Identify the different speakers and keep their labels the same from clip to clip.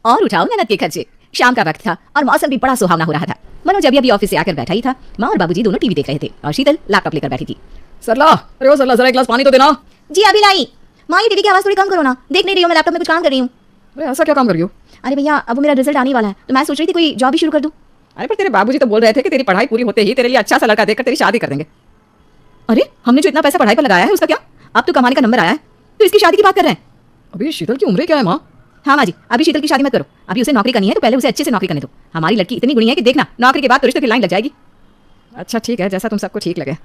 Speaker 1: और उठाओ ननद के खर्चे। शाम का वक्त था और मौसम भी बड़ा सुहावना हो रहा था। मनोज अभी ऑफिस से आकर बैठा ही था। माँ और बाबूजी दोनों टीवी देख रहे थे और शीतल लैपटॉप लेकर बैठी थी।
Speaker 2: सरला, अरे ओ सरला, जरा एक गिलास पानी तो देना।
Speaker 1: जी अभी लाई। माँ ये टीवी की आवाज थोड़ी कम करो ना, देख नहीं रही हो, मैं लैपटॉप में कुछ काम कर रही हूँ।
Speaker 2: अरे ऐसा क्या काम कर रही हो?
Speaker 1: अरे भैया अब मेरा रिजल्ट आने वाला है तो मैं सोच रही थी कोई जॉब ही शुरू कर दूँ।
Speaker 2: अरे पर तेरे बाबूजी तो बोल रहे थे कि तेरी पढ़ाई पूरी होते ही तेरे लिए अच्छा सा लड़का देखकर तेरी शादी कर देंगे।
Speaker 1: अरे हमने जो इतना पैसा पढ़ाई पर लगाया है उसका क्या? अब तो कमाने का नंबर आया है तो इसकी शादी की बात कर रहे हैं।
Speaker 2: अभी शीतल की उम्र क्या है माँ?
Speaker 1: हाँ माँ जी, अभी शीतल की शादी मत करो। अभी उसे नौकरी करनी है तो पहले उसे अच्छे से नौकरी करने दो। हमारी लड़की इतनी गुणी है कि देखना नौकरी के बाद तो रिश्ते की लाइन लग जाएगी।
Speaker 2: अच्छा ठीक है, जैसा तुम सबको ठीक लगे।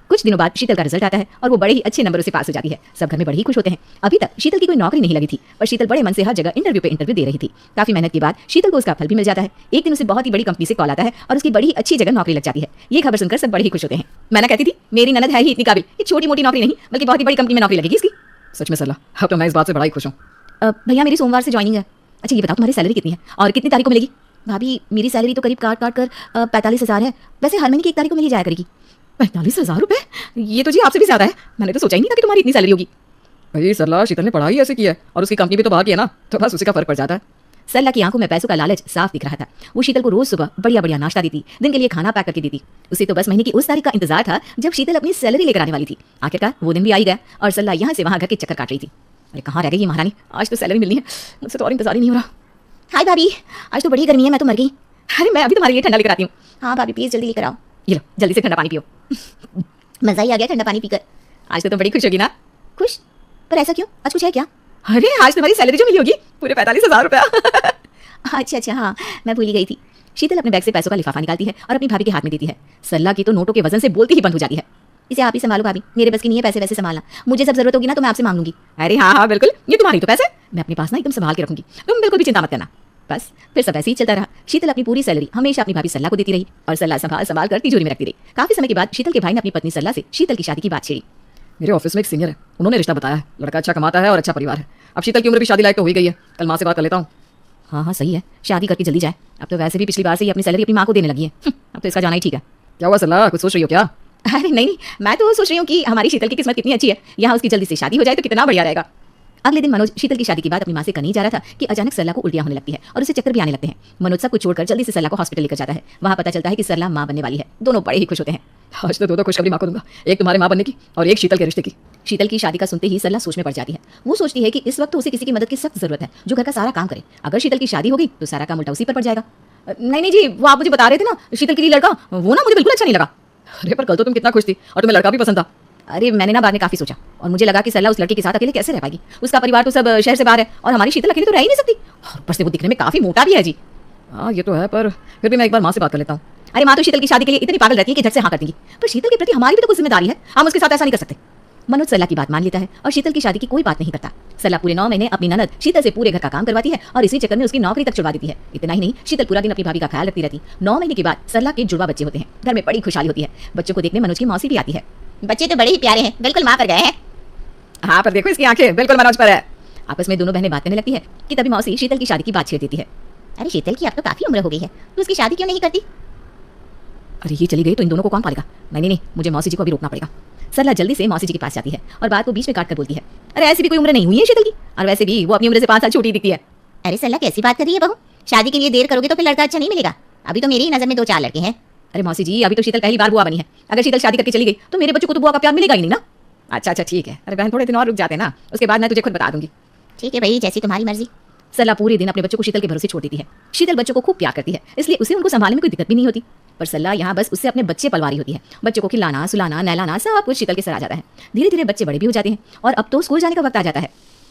Speaker 1: कुछ दिनों बाद शीतल का रिजल्ट आता है और वो बड़े ही अच्छे नंबरों से पास हो जाती है। सब घर में बड़े ही खुश होते हैं। अभी तक शीतल की कोई नौकरी नहीं लगी थी पर शीतल बड़े मन से हर जगह इंटरव्यू पे इंटरव्यू दे रही थी। काफी मेहनत के बाद शीतल को उसका फल भी मिल जाता है। एक दिन उसे बहुत ही बड़ी कंपनी से कॉल आता है और उसकी बड़ी ही अच्छी जगह नौकरी लग जाती है। ये खबर सुनकर सब बड़े ही खुश होते हैं। मैंने कहती थी मेरी ननद है ही इतनी काबिल, ये छोटी मोटी नौकरी नहीं बल्कि बहुत ही बड़ी कंपनी में नौकरी लगेगी इसकी।
Speaker 2: सच में सरला, अब तो मैं इस बात से बड़ा ही खुश हूँ।
Speaker 1: भैया मेरी सोमवार से ज्वाइनिंग है। अच्छा ये बताओ तुम्हारी सैलरी कितनी है और कितनी तारीख को मिलेगी? भाभी मेरी सैलरी तो करीब काट काट कर 45,000 है। वैसे हर महीने की 1 तारीख को मिल जाया करेगी।
Speaker 2: 45,000 रुपए?
Speaker 1: ये तो जी आपसे भी ज्यादा है। मैंने तो सोचा ही नहीं था कि तुम्हारी इतनी सैलरी होगी।
Speaker 2: भाई सरला, शीतल ने पढ़ाई ऐसे की है और उसकी कंपनी भी तो बाहर की है ना, तो बस उसी का फर्क पड़ जाता है।
Speaker 1: सरला की आंखों में पैसों का लालच साफ दिख रहा था। वो शीतल को रोज सुबह बढ़िया बढ़िया नाश्ता देती, दिन के लिए खाना पैक करके देती। उसे तो बस महीने की उस तारीख का इंतजार था जब शीतल अपनी सैलरी लेकर आने वाली थी। आखिरकार वो दिन भी आई गया और सरला यहाँ से वहाँ घर के चक्कर काट रही थी। अरे कहाँ रह गई ये महारानी, आज तो सैलरी मिलनी है, मुझसे तो और इंतजार ही नहीं हो रहा। हाय भाभी, आज तो बड़ी गर्मी है, मैं तो मर गई। अरे मैं अभी तुम्हारे लिए ठंडा लेकर आती हूँ। हाँ भाभी प्लीज जल्दी लेकर आओ। ये लो जल्दी से ठंडा पानी पियो। मजा ही आ गया ठंडा पानी पीकर। आज तो तुम बड़ी खुश होगी ना? खुश? पर ऐसा क्यों? आज कुछ है क्या? अरे आज तुम्हारी सैलरी जो मिली होगी पूरे 45,000 रुपया। अच्छा हाँ मैं भूल ही गई थी। शीतल अपने बैग से पैसों का लिफाफा निकालती है और अपनी भाभी के हाथ में देती है। सरला की तो नोटों के वजन से बोलती ही बंद हो जाती है। इसे आप ही संभालो भाभी, मेरे बस की नहीं है पैसे वैसे संभालना। मुझे सब जरूरत होगी ना तो मैं आपसे मांग लूंगी। अरे हाँ बिल्कुल, ये तुम्हारी तो पैसे मैं अपने पास ना एकदम संभाल के रखूंगी, तुम बिल्कुल भी चिंता मत करना। बस फिर सब ऐसे ही चलता रहा। शीतल अपनी पूरी सैलरी हमेशा अपनी भाभी सरला को देती रही और सरला संभाल संभाल कर तिजोरी में रखती रही। काफी समय के बाद शीतल के भाई ने अपनी पत्नी सरला से शीतल की शादी की बात छेड़ी।
Speaker 2: मेरे ऑफिस में एक सीनियर है, उन्होंने रिश्ता बताया है। लड़का अच्छा कमाता है और अच्छा परिवार है। अब शीतल की उम्र भी शादी लायक तो हो ही गई है। कल माँ से बात कर लेता हूँ।
Speaker 1: हाँ सही है, शादी करके जल्दी जाए। अब तो वैसे भी पिछली बार से ही अपनी सैलरी अपनी माँ को देने लगी है। अब तो इसका जाना ही ठीक है।
Speaker 2: क्या हुआ सरला, कुछ सोच रही हो क्या?
Speaker 1: अरे नहीं, मैं तो सोच रही हूँ कि हमारी शीतल की किस्मत कितनी अच्छी है, यहाँ उसकी जल्दी से शादी हो जाए तो कितना बढ़िया रहेगा। अगले दिन मनोज शीतल की शादी के बाद अपनी माँ से करने जा रहा था कि अचानक सरला को उल्टियां होने लगती है और उसे चक्कर भी आने लगते हैं। मनोज सब कुछ छोड़कर जल्दी से सरला को हॉस्पिटल लेकर जाता है। वहाँ पता चलता है कि सरला माँ बनने वाली है। दोनों बड़े ही खुश होते हैं।
Speaker 2: आज तो दो खुशखबरी माँ को दूंगा, एक तुम्हारे माँ बनने की और एक शीतल के रिश्ते की।
Speaker 1: शीतल की शादी का सुनते ही सरला सोच में पड़ जाती है। वो सोचती है कि इस वक्त उसे किसी की मदद की सख्त जरूरत है जो घर का सारा काम करे। अगर शीतल की शादी होगी तो सारा काम उल्टा उसी पर पड़ जाएगा। नहीं जी, वो आप मुझे बता रहे थे ना शीतल के लिए लड़का, वो ना मुझे बिल्कुल अच्छा नहीं लगा।
Speaker 2: अरे पर कल तो तुम कितना खुश थी और तुम्हें लड़का भी पसंद था।
Speaker 1: अरे मैंने ना बाद में काफी सोचा और मुझे लगा कि सरला उस लड़के के साथ अकेले कैसे रह पाएगी। उसका परिवार तो सब शहर से बाहर है और हमारी शीतल अकेले तो रह ही नहीं सकती। और ऊपर से वो दिखने में काफी मोटा भी है जी।
Speaker 2: हाँ ये तो है, पर फिर भी मैं एक बार माँ से बात कर लेता हूँ।
Speaker 1: अरे माँ तो शीतल की शादी के लिए इतनी पागल रहती है कि झट से हाँ कर देंगी, पर शीतल के प्रति हमारी भी तो कुछ जिम्मेदारी है। हम उसके साथ ऐसा नहीं कर सकते। मनोज सरला की बात मान लेता है और शीतल की शादी की कोई बात नहीं करता। सरला पूरे 9 महीने अपनी ननद शीतल से पूरे घर का काम करवाती है और इसी चक्कर में उसकी नौकरी तक छुड़वा देती है। इतना ही नहीं, शीतल पूरा दिन अपनी भाभी का ख्याल रखती रहती। 9 महीने के बाद सरला के जुड़वा बच्चे होते हैं। घर में बड़ी खुशहाली होती है। बच्चों को देखने मनोज की मौसी भी आती है। बच्चे तो बड़े ही प्यारे हैं, बिल्कुल माँ पर गए हैं।
Speaker 2: हाँ पर देखो इसकी आंखें बिल्कुल मनोज पर है।
Speaker 1: आपस में दोनों बहनें बात करने लगती है कि तभी मौसी शीतल की शादी की बात छेड़ देती है। अरे शीतल की अब तो काफी उम्र हो गई है, तो उसकी शादी क्यों नहीं करती? अरे ये चली गई तो इन दोनों को कौन पालेगा? नहीं, मुझे मौसी जी को अभी रोकना पड़ेगा। सरला जल्दी से मौसी जी के पास जाती है और बात को बीच में काट कर बोलती है। अरे ऐसी भी कोई उम्र नहीं हुई है शीतल की, और वैसे भी वो अपनी उम्र से 5 साल छोटी दिखती है। अरे सरला कैसी बात कर रही है बहू? शादी के लिए देर करोगे तो फिर लड़का अच्छा नहीं मिलेगा। अभी तो मेरी नजर में 2-4 लड़के हैं। अरे मौसी जी, अभी तो शीतल पहली बार बुआ बनी है। अगर शीतल शादी करके चली गई तो मेरे बच्चों को तो बुआ का प्यार मिलेगा ही नहीं ना। अच्छा ठीक है। अरे बहन थोड़े दिन और रुक जाते ना, उसके बाद मैं तुझे खुद बता दूंगी। ठीक है भाई, जैसी तुम्हारी मर्जी। सरला पूरे दिन अपने बच्चों को शीतल के भरोसे छोड़ देती है। शीतल बच्चों को खूब प्यार करती है, इसलिए उसे उनको संभालने में कोई दिक्कत भी नहीं होती। पर सरला यहाँ बस उससे अपने बच्चे पलवारी होती है। बच्चों को खिलाना, सुलाना, नहलाना सब कुछ शीतल के सर आ जाता है। धीरे धीरे बच्चे बड़े भी हो जाते हैं और अब तो स्कूल जाने का वक्त आ जाता है।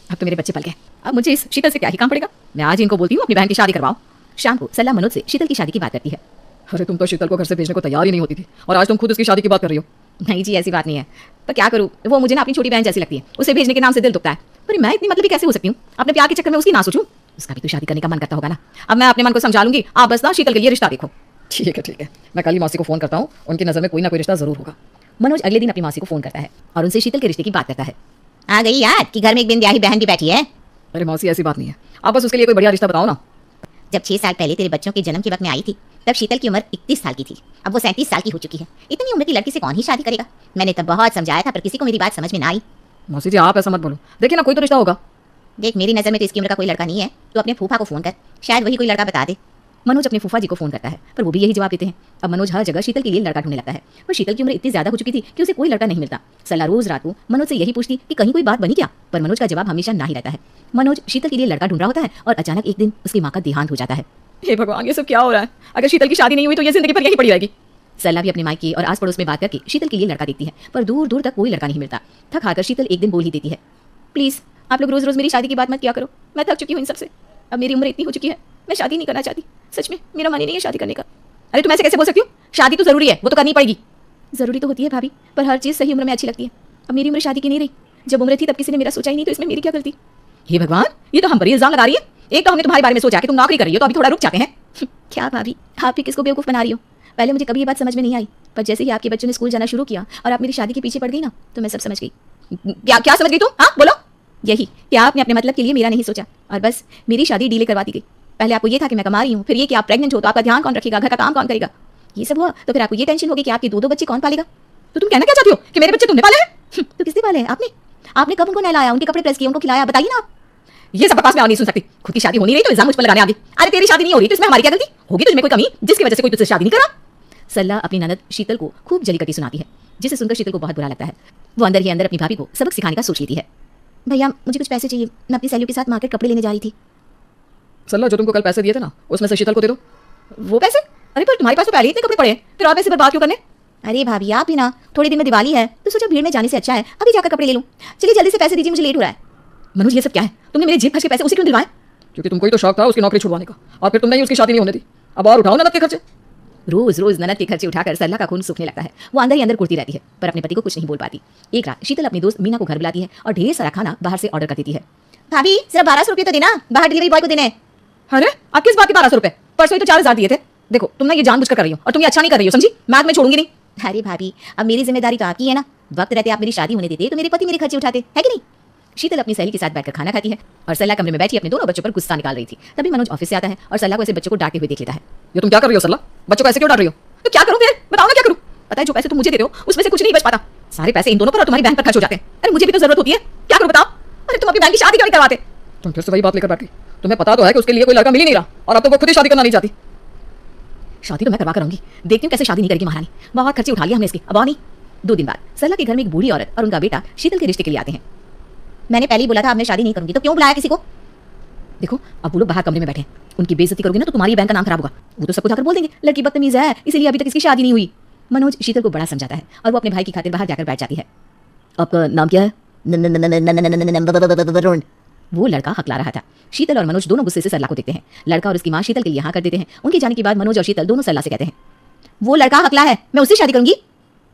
Speaker 1: अब तो मेरे बच्चे पल गए, अब मुझे इस शीतल से क्या ही काम पड़ेगा। मैं आज इनको बोलती हूँ अपनी बहन की शादी करवाओ। शाम को सरला मनोज से शीतल की शादी की बात करती है।
Speaker 2: अरे तुम तो शीतल को घर से भेजने को तैयार ही नहीं होती थी और आज तुम खुद उसकी शादी की बात कर रही हो।
Speaker 1: नहीं जी ऐसी बात नहीं है, पर क्या करूँ, वो मुझे ना अपनी छोटी बहन जैसी लगती है। उसे भेजने के नाम से दिल दुखता है, पर मैं इतनी मतलब कैसे हो सकती हूँ? अपने प्यार के चक्कर में उसकी ना सोचूं। उसका भी तो शादी करने का मन करता होगा ना। अब मैं अपने मन को समझा लूंगी, आप बस ना शीतल के लिए रिश्ता देखो।
Speaker 2: ठीक है, मैं कल ही मौसी को फोन करता हूँ, उनकी नजर में कोई ना कोई रिश्ता जरूर होगा।
Speaker 1: मनोज अगले दिन अपनी मौसी को फोन करता है और उनसे शीतल के रिश्ते की बात करता है। आ गई याद कि घर में एक बिन ब्याही बहन भी बैठी है।
Speaker 2: अरे मौसी ऐसी बात नहीं है, आप बस उसके लिए कोई बढ़िया रिश्ता बताओ ना।
Speaker 1: जब 6 साल पहले तेरे बच्चों के जन्म के वक्त में आई थी तब शीतल की उम्र 31 साल की थी। अब वो 37 साल की हो चुकी है। इतनी उम्र की लड़की से कौन ही शादी करेगा? मैंने तब बहुत समझाया था पर किसी को मेरी बात समझ में ना आई।
Speaker 2: मौसी जी आप ऐसा मत बोलो, देखिए ना कोई तो रिश्ता होगा।
Speaker 1: देख मेरी नज़र में तो इसकी उम्र का कोई लड़का नहीं है, तो अपने फूफा को फ़ोन कर, शायद वही कोई लड़का बता दे। मनोज अपने फूफा जी को फ़ोन करता है, पर वो भी यही जवाब देते हैं। अब मनोज हर जगह शीतल के लिए लड़का ढूंढने लगता है, पर शीतल की उम्र इतनी ज़्यादा हो चुकी थी कि उसे कोई लड़का नहीं मिलता। सरला रोज रात को मनोज से यही पूछती कि कहीं कोई बात बनी क्या, पर मनोज का जवाब हमेशा ना ही रहता है। मनोज शीतल के लिए लड़का ढूंढ रहा होता है और अचानक एक दिन उसकी माँ का देहांत हो जाता है।
Speaker 2: हे भगवान, ये सब क्या हो रहा है? अगर शीतल की शादी नहीं हुई तो ये जिंदगी भर यही पड़ी रहेगी।
Speaker 1: सरला भी अपने मायके और आस पड़ोस में बात करके शीतल के लिए लड़का देखती है, पर दूर दूर तक कोई लड़का नहीं मिलता। थक हार कर शीतल एक दिन बोल ही देती है, प्लीज़ आप लोग रोज़ रोज़ मेरी शादी की बात मत किया करो, मैं थक चुकी हूँ इन सबसे। अब मेरी उम्र इतनी हो चुकी है, मैं शादी नहीं करना चाहती। सच में मेरा मन ही नहीं है शादी करने का।
Speaker 2: अरे तुम ऐसे कैसे बोल सकती हो? शादी तो जरूरी है, वो तो करनी पड़ेगी।
Speaker 1: ज़रूरी तो होती है भाभी, पर हर चीज़ सही उम्र में अच्छी लगती है। अब मेरी उम्र शादी की नहीं रही, जब उम्र थी तब किसी ने मेरा सोचा ही नहीं, तो इसमें मेरी क्या गलती।
Speaker 2: हे भगवान, ये तो हम पर ही इल्जाम लगा रही है। एक तो हमने तुम्हारे बारे में सोचा कि तुम नौकरी कर रही हो, तो अभी थोड़ा रुक जाते हैं।
Speaker 1: क्या भाभी, आप ही किसको बेवकूफ़ बना रही हो? पहले मुझे कभी ये बात समझ में नहीं आई, पर जैसे ही आपके बच्चों ने स्कूल जाना शुरू किया और आप मेरी शादी के पीछे पड़ गई ना, तो मैं सब समझ गई।
Speaker 2: क्या क्या समझ गई तुम? हाँ बोलो।
Speaker 1: यही कि आपने अपने मतलब के लिए मेरा नहीं सोचा और बस मेरी शादी डीले करवा दी गई। पहले आपको ये था कि मैं कमा रही हूँ, फिर ये कि आप प्रेग्नेंट हो तो आपका ध्यान कौन रखेगा, घर का काम कौन करेगा। ये सब हुआ तो फिर आपको ये टेंशन होगी कि आपके दो बच्चे कौन पालेगा।
Speaker 2: तो तुम कहना क्या चाहती हो कि मेरे बच्चे तुमने पाले हैं?
Speaker 1: तो किसने पाले हैं? आपने कब उनको नहलाया, उनके कपड़े प्रेस किए, उनको खिलाया, बताइए ना आप।
Speaker 2: ये सब बकवास मैं और नहीं सुन सकती। खुद की शादी होनी रही तो इल्जाम मुझ पर लगाने आ गई। अरे तेरी शादी नहीं हो रही तो इसमें हमारी क्या गलती? होगी तुझमें कोई कमी जिसकी वजह से कोई तुझसे शादी नहीं करा?
Speaker 1: सरला अपनी ननद शीतल को खूब जली कटी सुनाती है, जिसे सुनकर शीतल को बहुत बुरा लगता है। वो अंदर ही अंदर अपनी भाभी को सबक सिखाने का सोच लेती है। भैया मुझे कुछ पैसे चाहिए, मैं अपनी सहेलियों के साथ मार्केट कपड़े लेने जा रही थी।
Speaker 2: सरला, जो तुमको कल पैसे दिए थे ना, उसमें से शीतल को दे दो। वो पैसे? अरे पर तुम्हारे पास तो पहले ही इतने कपड़े पड़े हैं, फिर और पैसे बर्बाद क्यों करने?
Speaker 1: अरे भाभी आप भी ना, थोड़े दिन में दिवाली है तो सोचा भीड़ में जाने से अच्छा है अभी जाकर कपड़े ले लूं। चलिए जल्दी से पैसे दीजिए, मुझे लेट हो रहा है।
Speaker 2: मनोज, ये सब क्या है? तुमने मेरी जेब खर्च के पैसे उसी क्यों दिलवाए? क्योंकि तुमको ही तो शौक था उसकी नौकरी छुड़वाने का, और फिर तुमने ही उसकी शादी नहीं होने दी। अब और उठाओ ननद के खर्चे।
Speaker 1: रोज रोज ननद के खर्चे उठाकर सरला का खून सूखने लगता है। वो अंदर ही अंदर कुड़ती रहती है, पर अपने पति को कुछ नहीं बोल पाती। एक रात शीतल अपनी दोस्त मीना को घर बुलाती है और ढेर सारा खाना बाहर से ऑर्डर कर देती है। भाभी सिर्फ 1200 रुपये तो देना, बाहर डिलीवरी बॉय को देने।
Speaker 2: अरे आप किस बात के 1200 रुपए? परसों ही तो 4000 दिए थे। देखो तुम ना ये जानबूझकर कर रही हो और तुम ये अच्छा नहीं कर रही हो, समझी? मैं तुम्हें छोड़ूंगी नहीं।
Speaker 1: अरे भाभी अब मेरी जिम्मेदारी तो आपकी है ना, वक्त रहते आप मेरी शादी होने देते तो मेरे पति मेरे खर्चे उठाते, है कि नहीं। शीतल अपनी सहेली के साथ बैठकर खाना खाती है और सरला कमरे में बैठी अपने दोनों बच्चों पर गुस्सा निकाल रही थी। तभी मनोज ऑफिस से आता है और सरला को ऐसे बच्चों को डांटते हुए देख लेता है।
Speaker 2: ये तुम क्या कर रही हो सरला? बच्चों को ऐसे क्यों डांट रही हो? तो क्या करूं फिर? बताओ ना क्या करूं? पता है जो पैसे तुम मुझे देते हो उसमें से कुछ नहीं बच पाता, सारे पैसे इन दोनों पर और तुम्हारी बहन पर खर्च हो जाते हैं। अरे मुझे भी तो जरूरत होती है, क्या करूं बताओ? अरे तुम अपनी बहन की शादी क्यों नहीं करवाते? तुम फिर से वही बात लेकर बैठ गई। तुम्हें पता तो है कि उसके लिए कोई लड़का मिल ही नहीं रहा, और अब तो वो खुद ही शादी करना नहीं चाहती।
Speaker 1: शादी तो मैं करवा कर आऊंगी, देखती हूँ कैसे शादी नहीं करेगी महारानी। बहुत खर्चे उठा लिया हमने इसके, अब और नहीं। 2 दिन बाद सरला के घर में एक बूढ़ी औरत और उनका बेटा शीतल के रिश्ते के लिए आते हैं। मैंने पहले ही बोला था अब मैं शादी नहीं करूंगी, तो क्यों बुलाया किसी को? देखो अब वो लोग बाहर कमरे में बैठे हैं, उनकी बेइज्जती करोगे ना तो तुम्हारी बहन का नाम खराब होगा। वो तो सब कुछ आकर बोल देंगे लड़की बदतमीज है इसलिए अभी तक इसकी शादी नहीं हुई। मनोज शीतल को बड़ा समझाता है और वो अपने भाई की खातिर बाहर जाकर बैठ जाती है। आपका नाम क्या है? वरुण। वो लड़का हकला रहा था। शीतल और मनोज दोनों गुस्से से सरला को देखते हैं। लड़का और उसकी माँ शीतल के लिए हाँ कर देते हैं। उनके जाने के बाद मनोज और शीतल दोनों सरला से कहते हैं, वो लड़का हकला है, मैं उससे शादी करूंगी।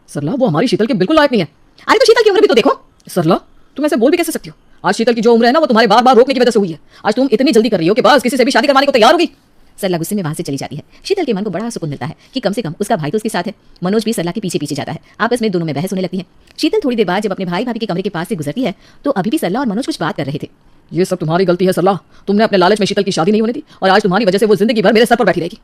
Speaker 2: सरला, वो हमारी शीतल के बिल्कुल लायक नहीं है।
Speaker 1: अरे तो शीतल की उम्र भी तो देखो।
Speaker 2: सरला, तुम ऐसे बोल भी कैसे सकती हो? आज शीतल की जो उम्र है ना वो तुम्हारे बार बार रोकने की वजह से हुई है। आज तुम इतनी जल्दी कर रही हो कि बस किसी से भी शादी करवाने को तैयार होगी। सरला गुस्से में वहां से चली जाती है। शीतल के मन को बड़ा सुकून मिलता है कि कम से कम उसका भाई तो उसके साथ है। मनोज भी सरला के पीछे पीछे जाता है। आपस में दोनों में बहस होने लगती है। शीतल थोड़ी देर बाद जब अपने भाई भाभी के कमरे के पास से गुजरती है तो अभी भी सरला और मनोज कुछ बात कर रहे थे। ये सब तुम्हारी गलती है सरला, तुमने अपने लालच में शीतल की शादी नहीं होने दी और आज तुम्हारी वजह से वो जिंदगी भर मेरे सर पर बैठी रहेगी।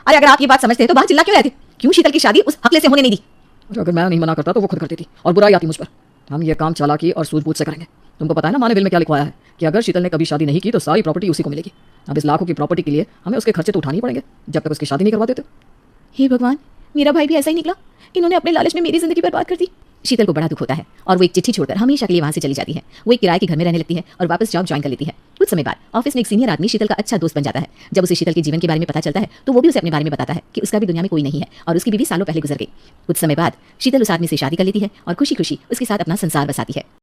Speaker 1: अरे अगर आप ये बात समझते हैं तो बाहर चिल्ला क्यों रहे थे? क्यों शीतल की शादी उस हकले से होने नहीं दी?
Speaker 2: अगर मैं नहीं मना करता तो वो खुद कर देती और बुराई आती मुझ पर। हम ये काम चालाकी और सूझबूझ से करेंगे। तुमको पता है ना माँ ने बिल में क्या लिखवाया है कि अगर शीतल ने कभी शादी नहीं की तो सारी प्रॉपर्टी उसी को मिलेगी। अब इस लाखों की प्रॉपर्टी के लिए हमें उसके खर्चे तो उठाने ही पड़ेंगे जब तक उसकी शादी नहीं करवा देते।
Speaker 1: हे भगवान, मेरा भाई भी ऐसा ही निकला। इन्होंने अपने लालच में मेरी जिंदगी बर्बाद कर दी। शीतल को बड़ा दुख होता है और वो एक चिट्ठी छोड़कर हमेशा के लिए वहां से चली जाती है। वो एक किराए के घर में रहने लगती है और वापस जॉब ज्वाइन कर लेती है। कुछ समय बाद ऑफिस में एक सीनियर आदमी शीतल का अच्छा दोस्त बन जाता है। जब उसे शीतल के जीवन के बारे में पता चलता है तो वो भी उसे अपने बारे में बताता है कि उसका भी दुनिया में कोई नहीं है और उसकी बीवी सालों पहले गुजर गई। कुछ समय बाद शीतल उस आदमी से शादी कर लेती है और खुशी खुशी उसके साथ अपना संसार बसाती है।